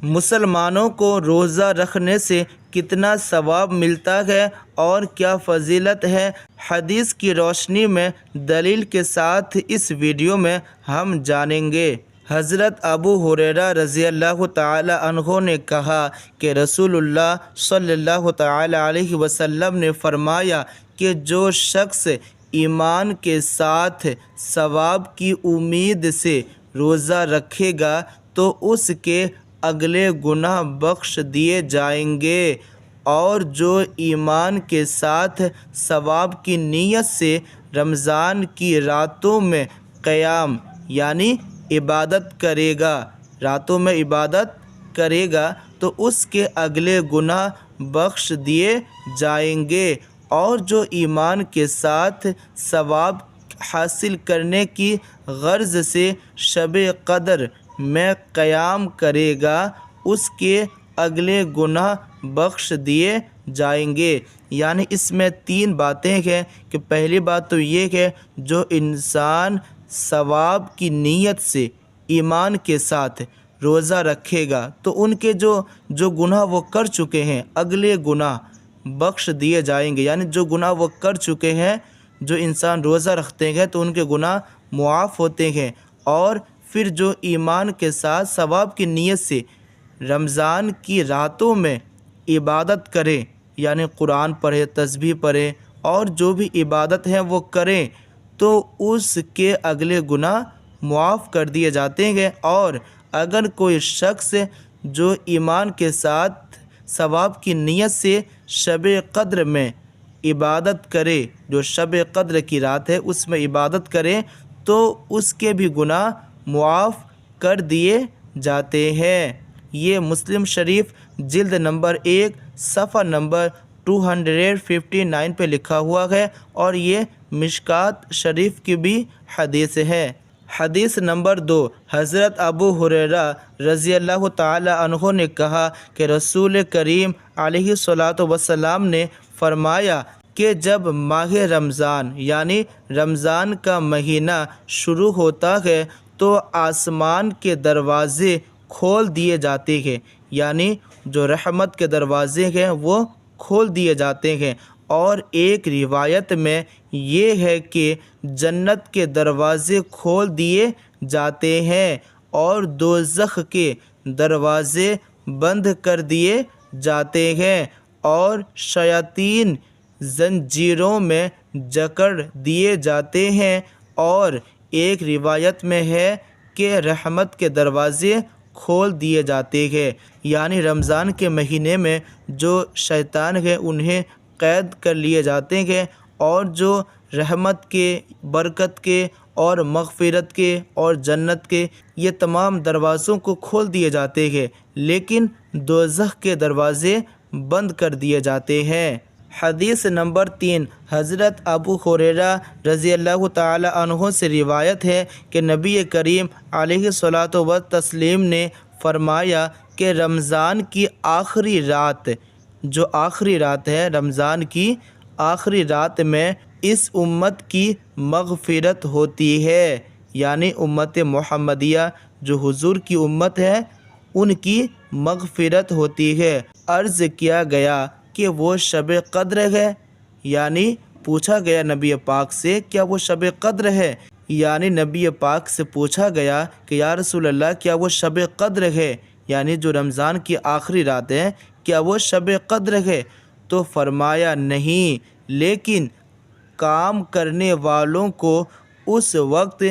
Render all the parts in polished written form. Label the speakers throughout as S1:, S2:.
S1: مسلمانوں کو روزہ رکھنے سے کتنا ثواب ملتا ہے اور کیا فضیلت ہے، حدیث کی روشنی میں دلیل کے ساتھ اس ویڈیو میں ہم جانیں گے۔ حضرت ابو ہریرہ رضی اللہ تعالی عنہ نے کہا کہ رسول اللہ صلی اللہ تعالی علیہ وسلم نے فرمایا کہ جو شخص ایمان کے ساتھ ثواب کی امید سے روزہ رکھے گا تو اس کے اگلے گناہ بخش دیے جائیں گے، اور جو ایمان کے ساتھ ثواب کی نیت سے رمضان کی راتوں میں قیام یعنی عبادت کرے گا تو اس کے اگلے گناہ بخش دیے جائیں گے، اور جو ایمان کے ساتھ ثواب حاصل کرنے کی غرض سے شب قدر میں قیام کرے گا اس کے اگلے گناہ بخش دیے جائیں گے۔ یعنی اس میں 3 باتیں ہیں کہ پہلی بات تو یہ کہ جو انسان ثواب کی نیت سے ایمان کے ساتھ روزہ رکھے گا تو ان کے جو گناہ وہ کر چکے ہیں اگلے گناہ بخش دیے جائیں گے۔ یعنی جو گناہ وہ کر چکے ہیں، جو انسان روزہ رکھتے ہیں تو ان کے گناہ معاف ہوتے ہیں، اور پھر جو ایمان کے ساتھ ثواب کی نیت سے رمضان کی راتوں میں عبادت کرے، یعنی قرآن پڑھے، تسبیح پڑھے اور جو بھی عبادت ہیں وہ کریں، تو اس کے اگلے گناہ معاف کر دیے جاتے ہیں۔ اور اگر کوئی شخص جو ایمان کے ساتھ ثواب کی نیت سے شب قدر میں عبادت کرے، جو شب قدر کی رات ہے اس میں عبادت کرے، تو اس کے بھی گناہ معاف کر دیے جاتے ہیں۔ یہ مسلم شریف جلد نمبر 1 صفحہ نمبر 259 پہ لکھا ہوا ہے، اور یہ مشکوٰۃ شریف کی بھی حدیث ہے۔ حدیث نمبر 2، حضرت ابو ہریرہ رضی اللہ تعالی عنہ نے کہا کہ رسول کریم علیہ الصلاۃ والسلام نے فرمایا کہ جب ماہ رمضان یعنی رمضان کا مہینہ شروع ہوتا ہے تو آسمان کے دروازے کھول دیے جاتے ہیں، یعنی جو رحمت کے دروازے ہیں وہ کھول دیے جاتے ہیں، اور ایک روایت میں یہ ہے کہ جنت کے دروازے کھول دیے جاتے ہیں اور دوزخ کے دروازے بند کر دیے جاتے ہیں، اور شیاطین زنجیروں میں جکڑ دیے جاتے ہیں، اور ایک روایت میں ہے کہ رحمت کے دروازے کھول دیے جاتے ہیں۔ یعنی رمضان کے مہینے میں جو شیطان ہیں انہیں قید کر لیے جاتے ہیں، اور جو رحمت کے، برکت کے اور مغفرت کے اور جنت کے یہ تمام دروازوں کو کھول دیے جاتے ہیں، لیکن دوزخ کے دروازے بند کر دیے جاتے ہیں۔ حدیث نمبر 3، حضرت ابو ہریرہ رضی اللہ تعالی عنہ سے روایت ہے کہ نبی کریم علیہ الصلاۃ والتسلیم نے فرمایا کہ رمضان کی آخری رات، جو آخری رات ہے رمضان کی آخری رات میں اس امت کی مغفرت ہوتی ہے، یعنی امت محمدیہ جو حضور کی امت ہے ان کی مغفرت ہوتی ہے۔ عرض کیا گیا کہ وہ شب قدر ہے، یعنی پوچھا گیا نبی پاک سے کیا وہ شب قدر ہے، یعنی نبی پاک سے پوچھا گیا کہ یا رسول اللہ کیا وہ شب قدر ہے، یعنی جو رمضان کی آخری رات ہے کیا وہ شب قدر ہے؟ تو فرمایا نہیں، لیکن کام کرنے والوں کو اس وقت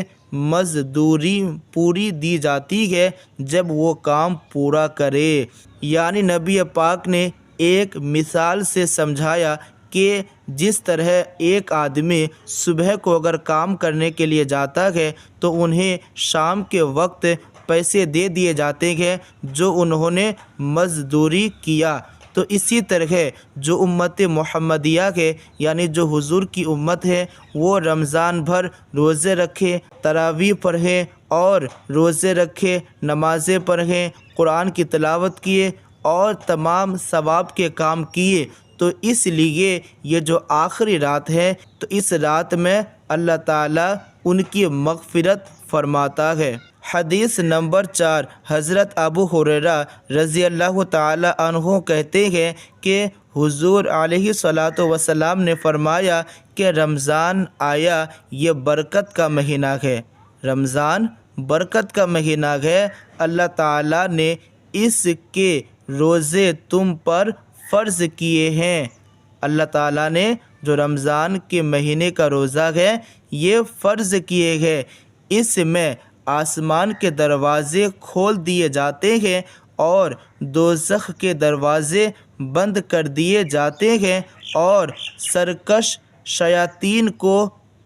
S1: مزدوری پوری دی جاتی ہے جب وہ کام پورا کرے۔ یعنی نبی پاک نے ایک مثال سے سمجھایا کہ جس طرح ایک آدمی صبح کو اگر کام کرنے کے لیے جاتا ہے تو انہیں شام کے وقت پیسے دے دیے جاتے ہیں جو انہوں نے مزدوری کیا، تو اسی طرح جو امت محمدیہ ہے یعنی جو حضور کی امت ہے وہ رمضان بھر روزے رکھے، تراویح پڑھے اور روزے رکھے، نمازیں پڑھیں، قرآن کی تلاوت کیے اور تمام ثواب کے کام کیے، تو اس لیے یہ جو آخری رات ہے تو اس رات میں اللہ تعالیٰ ان کی مغفرت فرماتا ہے۔ حدیث نمبر 4، حضرت ابو ہریرہ رضی اللہ تعالی عنہ کہتے ہیں کہ حضور علیہ الصلاۃ والسلام نے فرمایا کہ رمضان آیا، یہ برکت کا مہینہ ہے۔ رمضان برکت کا مہینہ ہے۔ اللہ تعالیٰ نے اس کے روزے تم پر فرض کیے ہیں۔ اللہ تعالیٰ نے جو رمضان کے مہینے کا روزہ ہے یہ فرض کیے ہیں۔ اس میں آسمان کے دروازے کھول دیے جاتے ہیں اور دوزخ کے دروازے بند کر دیے جاتے ہیں، اور سرکش شیاطین کو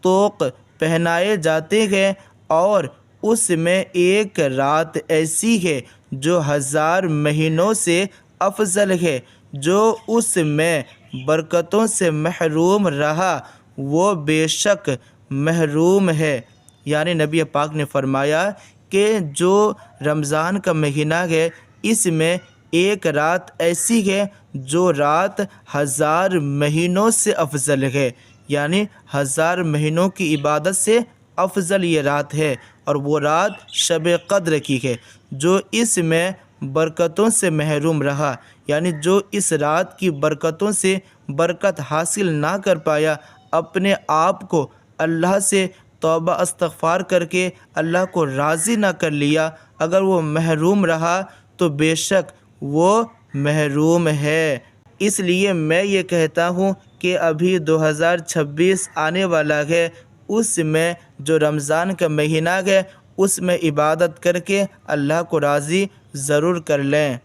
S1: طوق پہنائے جاتے ہیں، اور اس میں ایک رات ایسی ہے جو 1000 مہینوں سے افضل ہے۔ جو اس میں برکتوں سے محروم رہا وہ بے شک محروم ہے۔ یعنی نبی پاک نے فرمایا کہ جو رمضان کا مہینہ ہے اس میں ایک رات ایسی ہے جو رات 1000 مہینوں سے افضل ہے، یعنی 1000 مہینوں کی عبادت سے افضل یہ رات ہے، اور وہ رات شب قدر کی ہے۔ جو اس میں برکتوں سے محروم رہا، یعنی جو اس رات کی برکتوں سے برکت حاصل نہ کر پایا، اپنے آپ کو اللہ سے توبہ استغفار کر کے اللہ کو راضی نہ کر لیا، اگر وہ محروم رہا تو بے شک وہ محروم ہے۔ اس لیے میں یہ کہتا ہوں کہ ابھی 2026 آنے والا ہے، اس میں جو رمضان کا مہینہ ہے اس میں عبادت کر کے اللہ کو راضی ضرور کر لیں۔